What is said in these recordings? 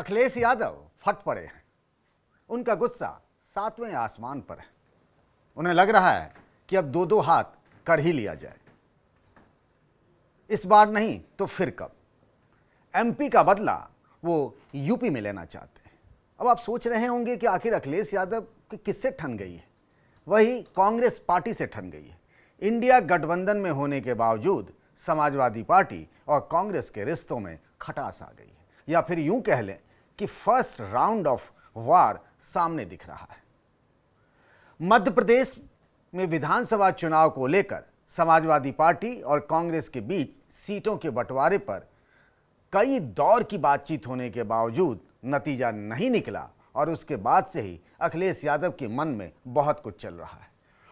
अखिलेश यादव फट पड़े हैं। उनका गुस्सा 7वें आसमान पर है। उन्हें लग रहा है कि अब दो दो हाथ कर ही लिया जाए। इस बार नहीं तो फिर कब। एमपी का बदला वो यूपी में लेना चाहते हैं। अब आप सोच रहे होंगे कि आखिर अखिलेश यादव की किससे ठन गई है। वही कांग्रेस पार्टी से ठन गई है। इंडिया गठबंधन में होने के बावजूद समाजवादी पार्टी और कांग्रेस के रिश्तों में खटास आ गई है, या फिर यूं कह लें कि फर्स्ट राउंड ऑफ वार सामने दिख रहा है। मध्य प्रदेश में विधानसभा चुनाव को लेकर समाजवादी पार्टी और कांग्रेस के बीच सीटों के बंटवारे पर कई दौर की बातचीत होने के बावजूद नतीजा नहीं निकला और उसके बाद से ही अखिलेश यादव के मन में बहुत कुछ चल रहा है।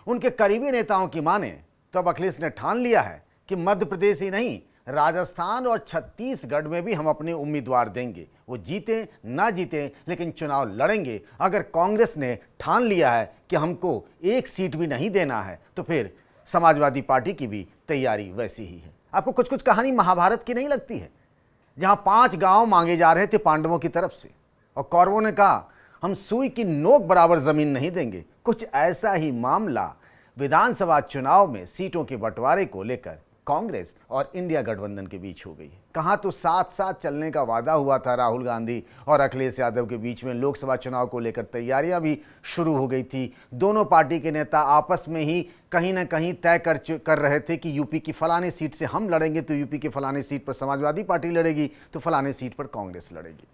उनके करीबी नेताओं की माने तो अब अखिलेश ने ठान लिया है कि मध्य प्रदेश ही नहीं, राजस्थान और छत्तीसगढ़ में भी हम अपने उम्मीदवार देंगे। वो जीते ना जीते लेकिन चुनाव लड़ेंगे। अगर कांग्रेस ने ठान लिया है कि हमको एक सीट भी नहीं देना है तो फिर समाजवादी पार्टी की भी तैयारी वैसी ही है। आपको कुछ कुछ कहानी महाभारत की नहीं लगती है, जहां 5 गांव मांगे जा रहे थे पांडवों की तरफ से और कौरवों ने कहा हम सुई की नोक बराबर जमीन नहीं देंगे। कुछ ऐसा ही मामला विधानसभा चुनाव में सीटों के बंटवारे को लेकर कांग्रेस और इंडिया गठबंधन के बीच हो गई है। कहां तो साथ साथ चलने का वादा हुआ था राहुल गांधी और अखिलेश यादव के बीच में। लोकसभा चुनाव को लेकर तैयारियां भी शुरू हो गई थी। दोनों पार्टी के नेता आपस में ही कहीं ना कहीं तय कर रहे थे कि यूपी की फलाने सीट से हम लड़ेंगे तो यूपी की फलाने सीट पर समाजवादी पार्टी लड़ेगी, तो फलाने सीट पर कांग्रेस लड़ेगी।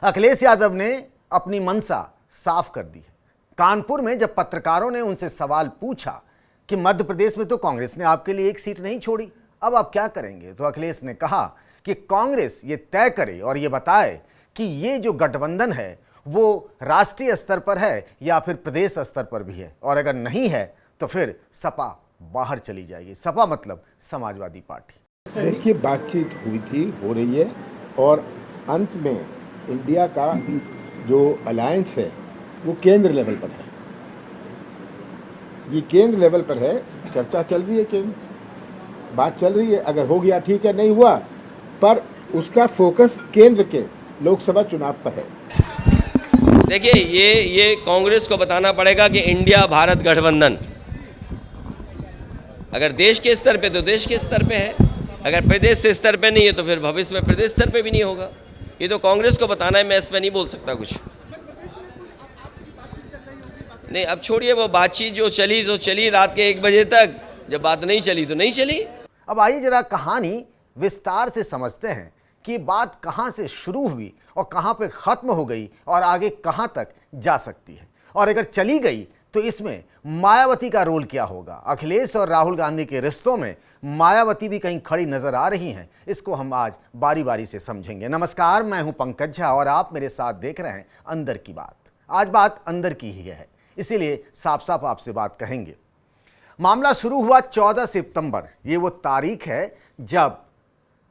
अखिलेश यादव ने अपनी मंशा साफ कर दी है। कानपुर में जब पत्रकारों ने उनसे सवाल पूछा कि मध्य प्रदेश में तो कांग्रेस ने आपके लिए एक सीट नहीं छोड़ी, अब आप क्या करेंगे, तो अखिलेश ने कहा कि कांग्रेस ये तय करे और ये बताए कि ये जो गठबंधन है वो राष्ट्रीय स्तर पर है या फिर प्रदेश स्तर पर भी है, और अगर नहीं है तो फिर सपा बाहर चली जाएगी। सपा मतलब समाजवादी पार्टी। देखिए, बातचीत हुई थी, हो रही है, और अंत में इंडिया का जो अलायंस है वो केंद्र लेवल पर है। ये केंद्र लेवल पर है, चर्चा चल रही है, केंद्र बात चल रही है। अगर हो गया ठीक है, नहीं हुआ पर उसका फोकस केंद्र के लोकसभा चुनाव पर है। देखिए, ये कांग्रेस को बताना पड़ेगा कि इंडिया भारत गठबंधन अगर देश के स्तर पे तो देश के स्तर पे है, अगर प्रदेश से स्तर पे नहीं है तो फिर भविष्य में प्रदेश स्तर पे भी नहीं होगा। ये तो कांग्रेस को बताना है, मैं इस पर नहीं बोल सकता कुछ। नहीं, अब छोड़िए, वो बातचीत जो चली सो चली रात के 1 बजे तक। जब बात नहीं चली तो नहीं चली। अब आइए जरा कहानी विस्तार से समझते हैं कि बात कहां से शुरू हुई और कहां पे खत्म हो गई और आगे कहां तक जा सकती है, और अगर चली गई तो इसमें मायावती का रोल क्या होगा। अखिलेश और राहुल गांधी के रिश्तों में मायावती भी कहीं खड़ी नजर आ रही हैं। इसको हम आज बारी बारी से समझेंगे। नमस्कार, मैं हूं पंकज झा और आप मेरे साथ देख रहे हैं अंदर की बात। आज बात अंदर की ही है, इसीलिए साफ साफ आपसे बात कहेंगे। मामला शुरू हुआ 14 सितंबर। ये वो तारीख है जब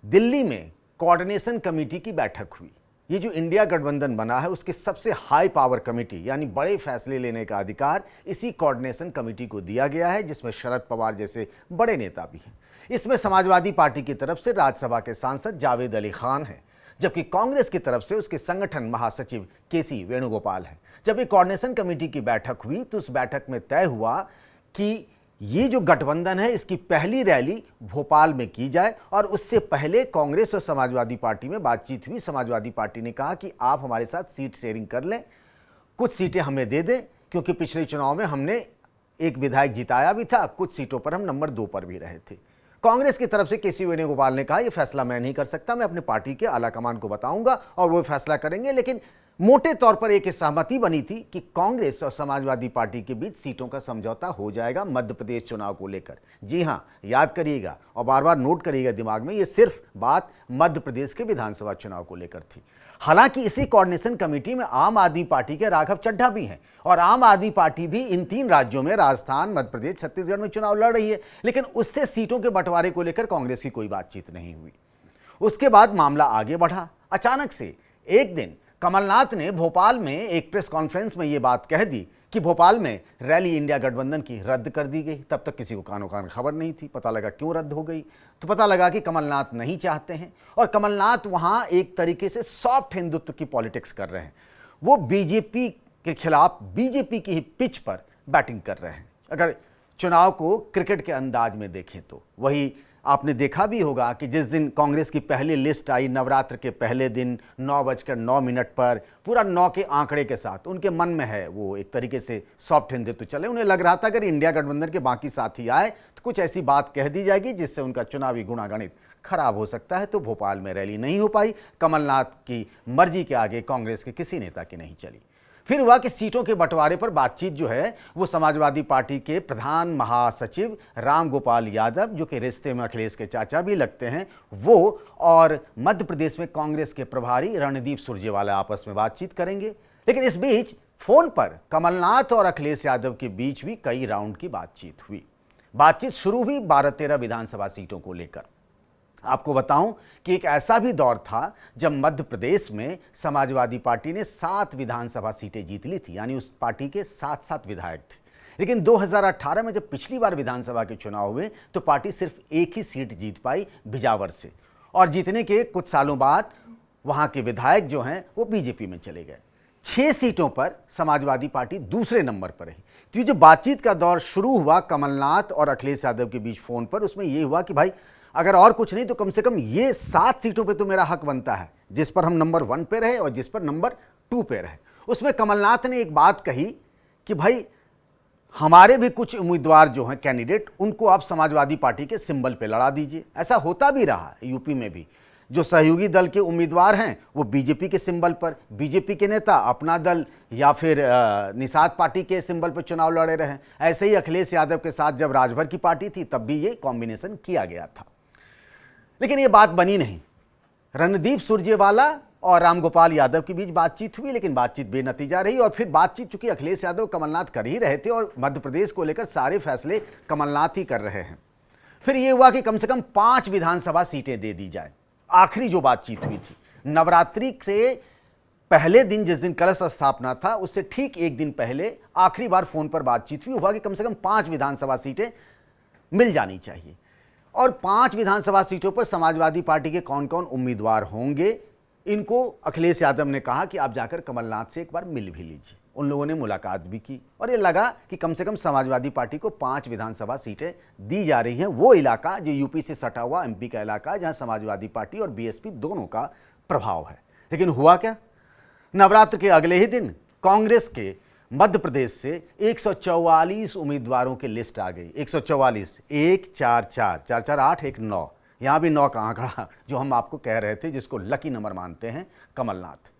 दिल्ली में कोऑर्डिनेशन कमेटी की बैठक हुई। ये जो इंडिया गठबंधन बना है उसके सबसे हाई पावर कमेटी यानी बड़े फैसले लेने का अधिकार इसी कोऑर्डिनेशन कमेटी को दिया गया है, जिसमें शरद पवार जैसे बड़े नेता भी हैं। इसमें समाजवादी पार्टी की तरफ से राज्यसभा के सांसद जावेद अली खान हैं, जबकि कांग्रेस की तरफ से उसके संगठन महासचिव केसी वेणुगोपाल हैं। जब एक कोऑर्डिनेशन कमेटी की बैठक हुई तो उस बैठक में तय हुआ कि ये जो गठबंधन है इसकी पहली रैली भोपाल में की जाए, और उससे पहले कांग्रेस और समाजवादी पार्टी में बातचीत हुई। समाजवादी पार्टी ने कहा कि आप हमारे साथ सीट शेयरिंग कर लें, कुछ सीटें हमें दे दें, क्योंकि पिछले चुनाव में हमने एक विधायक जिताया भी था, कुछ सीटों पर हम नंबर 2 पर भी रहे थे। कांग्रेस की तरफ से केसी वेणुगोपाल ने कहा यह फैसला मैं नहीं कर सकता, मैं अपने पार्टी के आलाकमान को बताऊंगा और वो फैसला करेंगे। लेकिन मोटे तौर पर एक सहमति बनी थी कि कांग्रेस और समाजवादी पार्टी के बीच सीटों का समझौता हो जाएगा मध्य प्रदेश चुनाव को लेकर। जी हां, याद करिएगा और बार बार नोट करिएगा दिमाग में, यह सिर्फ बात मध्य प्रदेश के विधानसभा चुनाव को लेकर थी। हालांकि इसी कोऑर्डिनेशन कमेटी में आम आदमी पार्टी के राघव चड्ढा भी हैं, और आम आदमी पार्टी भी इन 3 राज्यों में राजस्थान, मध्य प्रदेश, छत्तीसगढ़ में चुनाव लड़ रही है। लेकिन उससे सीटों के बंटवारे को लेकर कांग्रेस की कोई बातचीत नहीं हुई। उसके बाद मामला आगे बढ़ा। अचानक से एक दिन कमलनाथ ने भोपाल में एक प्रेस कॉन्फ्रेंस में यह बात कह दी कि कि भोपाल में रैली इंडिया गठबंधन की रद्द कर दी गई। तब तक किसी को कानो कान खबर नहीं थी। पता लगा क्यों रद्द हो गई, तो पता लगा कि कमलनाथ नहीं चाहते हैं और कमलनाथ वहां एक तरीके से सॉफ्ट हिंदुत्व की पॉलिटिक्स कर रहे हैं। वो बीजेपी के खिलाफ बीजेपी की ही पिच पर बैटिंग कर रहे हैं। अगर चुनाव को क्रिकेट के अंदाज में देखें तो वही आपने देखा भी होगा कि जिस दिन कांग्रेस की पहली लिस्ट आई नवरात्र के पहले दिन 9:09 पर पूरा 9 के आंकड़े के साथ, उनके मन में है वो एक तरीके से सॉफ्ट हिंदुत्व चले। उन्हें लग रहा था अगर इंडिया गठबंधन के बाकी साथी आए तो कुछ ऐसी बात कह दी जाएगी जिससे उनका चुनावी गुणागणित खराब हो सकता है। तो भोपाल में रैली नहीं हो पाई। कमलनाथ की मर्जी के आगे कांग्रेस के किसी नेता की नहीं चली। फिर हुआ कि सीटों के बंटवारे पर बातचीत जो है वो समाजवादी पार्टी के प्रधान महासचिव राम गोपाल यादव, जो कि रिश्ते में अखिलेश के चाचा भी लगते हैं, वो और मध्य प्रदेश में कांग्रेस के प्रभारी रणदीप सुरजेवाला आपस में बातचीत करेंगे। लेकिन इस बीच फोन पर कमलनाथ और अखिलेश यादव के बीच भी कई राउंड की बातचीत हुई। बातचीत शुरू हुई 12-13 विधानसभा सीटों को लेकर। आपको बताऊं कि एक ऐसा भी दौर था जब मध्य प्रदेश में समाजवादी पार्टी ने 7 विधानसभा सीटें जीत ली थी, यानी उस पार्टी के 7 विधायक थे। लेकिन 2018 में जब पिछली बार विधानसभा के चुनाव हुए तो पार्टी सिर्फ एक ही सीट जीत पाई बिजावर से, और जीतने के कुछ सालों बाद वहां के विधायक जो हैं वो बीजेपी में चले गए। 6 सीटों पर समाजवादी पार्टी दूसरे नंबर पर रही। तो ये जो बातचीत का दौर शुरू हुआ कमलनाथ और अखिलेश यादव के बीच फोन पर, उसमें यह हुआ कि भाई अगर और कुछ नहीं तो कम से कम ये 7 सीटों पे तो मेरा हक बनता है, जिस पर हम नंबर 1 पे रहे और जिस पर नंबर 2 पे रहे। उसमें कमलनाथ ने एक बात कही कि भाई हमारे भी कुछ उम्मीदवार जो हैं कैंडिडेट, उनको आप समाजवादी पार्टी के सिंबल पे लड़ा दीजिए। ऐसा होता भी रहा यूपी में भी। जो सहयोगी दल के उम्मीदवार हैं वो बीजेपी के सिंबल पर, बीजेपी के नेता अपना दल या फिर निषाद पार्टी के सिंबल पर चुनाव लड़े रहे। ऐसे ही अखिलेश यादव के साथ जब राजभर की पार्टी थी तब भी ये कॉम्बिनेशन किया गया था। लेकिन ये बात बनी नहीं। रणदीप सुरजेवाला और रामगोपाल यादव के बीच बातचीत हुई, लेकिन बातचीत बेनतीजा रही। और फिर बातचीत चूंकि अखिलेश यादव कमलनाथ कर ही रहे थे और मध्य प्रदेश को लेकर सारे फैसले कमलनाथ ही कर रहे हैं, फिर ये हुआ कि कम से कम 5 विधानसभा सीटें दे दी जाए। आखिरी जो बातचीत हुई थी नवरात्रि से पहले दिन, जिस दिन कलश स्थापना था उससे ठीक एक दिन पहले आखिरी बार फोन पर बातचीत हुई। हुआ कि कम से कम 5 विधानसभा सीटें मिल जानी चाहिए। और 5 विधानसभा सीटों पर समाजवादी पार्टी के कौन कौन उम्मीदवार होंगे, इनको अखिलेश यादव ने कहा कि आप जाकर कमलनाथ से एक बार मिल भी लीजिए। उन लोगों ने मुलाकात भी की और ये लगा कि कम से कम समाजवादी पार्टी को 5 विधानसभा सीटें दी जा रही हैं। वो इलाका जो यूपी से सटा हुआ एमपी का इलाका है, जहां समाजवादी पार्टी और बीएसपी दोनों का प्रभाव है। लेकिन हुआ क्या, नवरात्र के अगले ही दिन कांग्रेस के मध्य प्रदेश से 144 उम्मीदवारों की लिस्ट आ गई। 144, 1 4 4 4 4 8 1 9, यहां भी 9 का आंकड़ा जो हम आपको कह रहे थे, जिसको लकी नंबर मानते हैं कमलनाथ।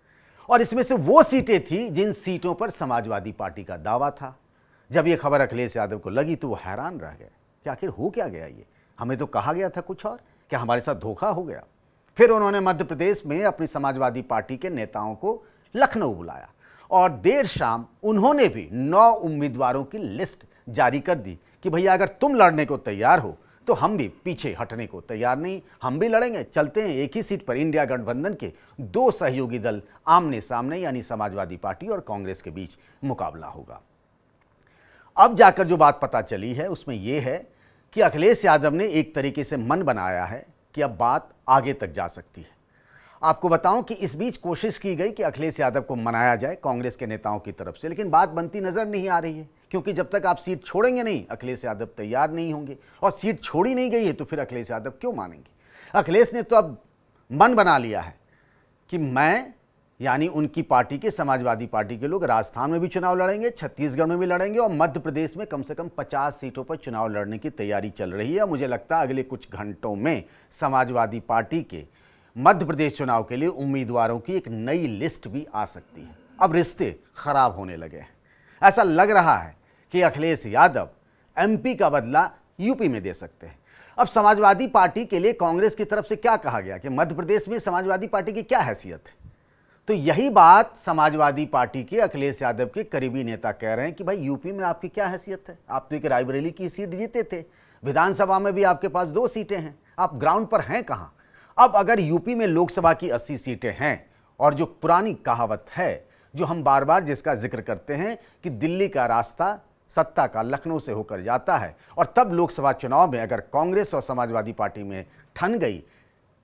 और इसमें से वो सीटें थी जिन सीटों पर समाजवादी पार्टी का दावा था। जब ये खबर अखिलेश यादव को लगी तो वो हैरान रह गए कि आखिर हो क्या गया, ये हमें तो कहा गया था कुछ और, क्या हमारे साथ धोखा हो गया। फिर उन्होंने मध्य प्रदेश में अपनी समाजवादी पार्टी के नेताओं को लखनऊ बुलाया और देर शाम उन्होंने भी 9 उम्मीदवारों की लिस्ट जारी कर दी कि भैया अगर तुम लड़ने को तैयार हो तो हम भी पीछे हटने को तैयार नहीं, हम भी लड़ेंगे, चलते हैं एक ही सीट पर। इंडिया गठबंधन के 2 सहयोगी दल आमने सामने, यानी समाजवादी पार्टी और कांग्रेस के बीच मुकाबला होगा। अब जाकर जो बात पता चली है उसमें यह है कि अखिलेश यादव ने एक तरीके से मन बनाया है कि अब बात आगे तक जा सकती है। आपको बताऊं कि इस बीच कोशिश की गई कि अखिलेश यादव को मनाया जाए कांग्रेस के नेताओं की तरफ से, लेकिन बात बनती नजर नहीं आ रही है, क्योंकि जब तक आप सीट छोड़ेंगे नहीं अखिलेश यादव तैयार नहीं होंगे। और सीट छोड़ी नहीं गई है तो फिर अखिलेश यादव क्यों मानेंगे। अखिलेश ने तो अब मन बना लिया है कि मैं, यानी उनकी पार्टी के समाजवादी पार्टी के लोग राजस्थान में भी चुनाव लड़ेंगे, छत्तीसगढ़ में भी लड़ेंगे और मध्य प्रदेश में कम से कम 50 सीटों पर चुनाव लड़ने की तैयारी चल रही है। मुझे लगता है अगले कुछ घंटों में समाजवादी पार्टी के मध्य प्रदेश चुनाव के लिए उम्मीदवारों की एक नई लिस्ट भी आ सकती है। अब रिश्ते खराब होने लगे हैं। ऐसा लग रहा है कि अखिलेश यादव एमपी का बदला यूपी में दे सकते हैं। अब समाजवादी पार्टी के लिए कांग्रेस की तरफ से क्या कहा गया कि मध्य प्रदेश में समाजवादी पार्टी की क्या हैसियत है, तो यही बात समाजवादी पार्टी के अखिलेश यादव के करीबी नेता कह रहे हैं कि भाई यूपी में आपकी क्या हैसियत है, आप तो एक रायबरेली की सीट जीते थे, विधानसभा में भी आपके पास 2 सीटें हैं, आप ग्राउंड पर हैं कहां। अब अगर यूपी में लोकसभा की 80 सीटें हैं और जो पुरानी कहावत है जो हम बार बार जिसका जिक्र करते हैं कि दिल्ली का रास्ता सत्ता का लखनऊ से होकर जाता है, और तब लोकसभा चुनाव में अगर कांग्रेस और समाजवादी पार्टी में ठन गई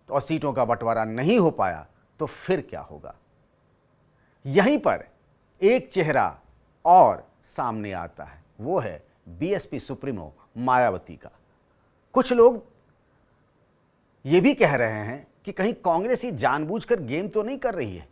और सीटों का बंटवारा नहीं हो पाया तो फिर क्या होगा। यहीं पर एक चेहरा और सामने आता है, वो है बीएसपी सुप्रीमो मायावती का। कुछ लोग ये भी कह रहे हैं कि कहीं कांग्रेस ही जानबूझकर गेम तो नहीं कर रही है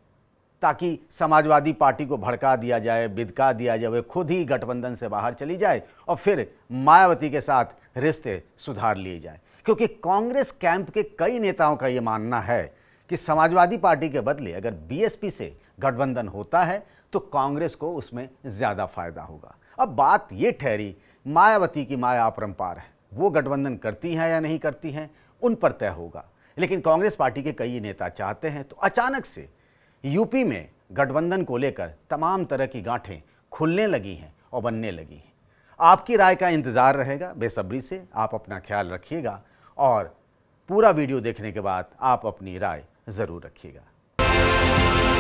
ताकि समाजवादी पार्टी को भड़का दिया जाए, बिदका दिया जाए, वे खुद ही गठबंधन से बाहर चली जाए और फिर मायावती के साथ रिश्ते सुधार लिए जाए। क्योंकि कांग्रेस कैंप के कई नेताओं का यह मानना है कि समाजवादी पार्टी के बदले अगर बीएसपी से गठबंधन होता है तो कांग्रेस को उसमें ज़्यादा फायदा होगा। अब बात ये ठहरी मायावती की माया अपरंपार है, वो गठबंधन करती हैं या नहीं करती हैं उन पर तय होगा। लेकिन कांग्रेस पार्टी के कई नेता चाहते हैं, तो अचानक से यूपी में गठबंधन को लेकर तमाम तरह की गांठें खुलने लगी हैं और बनने लगी हैं। आपकी राय का इंतज़ार रहेगा बेसब्री से। आप अपना ख्याल रखिएगा और पूरा वीडियो देखने के बाद आप अपनी राय ज़रूर रखिएगा।